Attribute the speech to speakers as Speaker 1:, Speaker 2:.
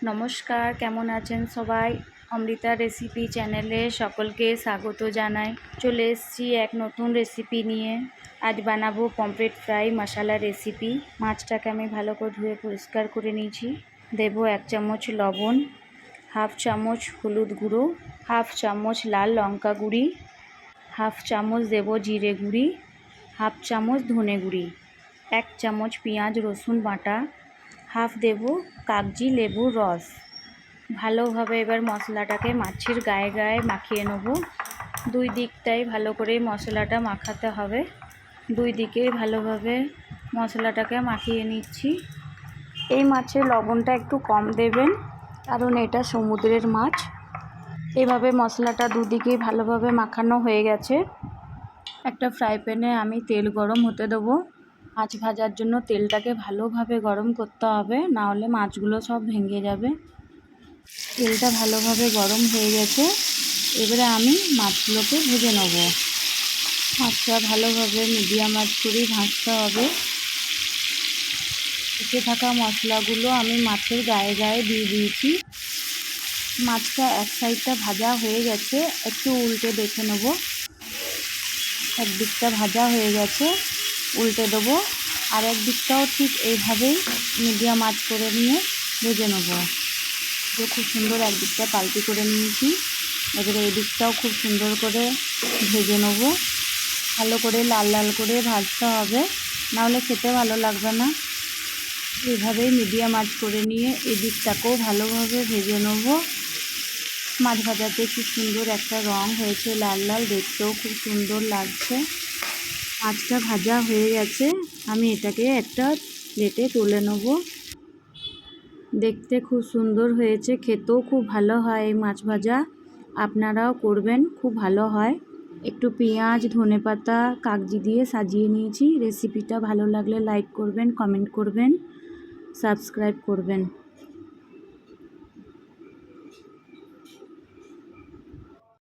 Speaker 1: নমস্কার, কেমন আছেন সবাই? অমৃতা রেসিপি চ্যানেলে সকলকে স্বাগত জানাই। চলে এসেছি এক নতুন রেসিপি নিয়ে। আজ বানাবো পমফ্রেট ফ্রাই মশলা রেসিপি। মাছটাকে আমি ভালো করে ধুয়ে পরিষ্কার করে নিয়েছি। দেব 1 চামচ লবণ, হাফ চামচ হলুদ গুঁড়ো, হাফ চামচ লাল লঙ্কা গুঁড়ি, হাফ চামচ দেব জিরে গুঁড়ি, হাফ চামচ ধনে গুঁড়ি, 1 চামচ পেঁয়াজ রসুন বাটা, হাফ দেব কাগজি লেবুর রস। ভালোভাবে এবার মশলাটাকে মাছের গায়ে গায়ে মাখিয়ে নেব। দুই দিকটাই ভালো করে মশলাটা মাখাতে হবে। দুই দিকেই ভালোভাবে মশলাটাকে মাখিয়ে নিচ্ছি। এই মাছের লবণটা একটু কম দেবেন, কারণ এটা সমুদ্রের মাছ। এভাবে মশলাটা দুদিকেই ভালোভাবে মাখানো হয়ে গেছে। একটা ফ্রাই প্যানে আমি তেল গরম হতে দেবো। মাছ ভাজার জন্য তেলটাকে ভালোভাবে গরম করতে হবে, না হলে মাছগুলো সব ভেঙে যাবে। তেলটা ভালোভাবে গরম হয়ে গেছে। এবারে আমি মাছগুলোকে ভেজে নেব। মাছটা ভালোভাবে মিডিয়াম আঁচ করেই ভাজতে হবে। এতে থাকা মশলাগুলো আমি মাছের গায়ে গায়ে দিয়ে দিয়েছি। মাছটা এক সাইডটা ভাজা হয়ে গেছে, একটু উল্টে দেখে নেব। একদিকটা ভাজা হয়ে গেছে, উল্টে দেবো। আর একদিকটাও ঠিক এইভাবেই মিডিয়াম আঁচ করে নিয়ে ভেজে নেব। যে খুব সুন্দর একদিকটা পাল্টি করে নিয়েছি। এবারে এই দিকটাও খুব সুন্দর করে ভেজে নেব। ভালো করে লাল লাল করে ভাজতে হবে, নাহলে খেতে ভালো লাগবে না। এইভাবেই মিডিয়াম আঁচ করে নিয়ে এই দিকটাকেও ভালোভাবে ভেজে নেব। মাছ ভাজাতে খুব সুন্দর একটা রং হয়েছে, লাল লাল, দেখতেও খুব সুন্দর লাগছে। মাছটা ভাজা হয়ে গেছে, আমি এটাকে একটা প্লেটে তুলে নেব। দেখতে খুব সুন্দর হয়েছে, খেতেও খুব ভালো হয় এই মাছ ভাজা। আপনারাও করবেন, খুব ভালো হয়। একটু পেঁয়াজ, ধনেপাতা, কাগজি দিয়ে সাজিয়ে নিয়েছি। রেসিপিটা ভালো লাগলে লাইক করবেন, কমেন্ট করবেন, সাবস্ক্রাইব করবেন।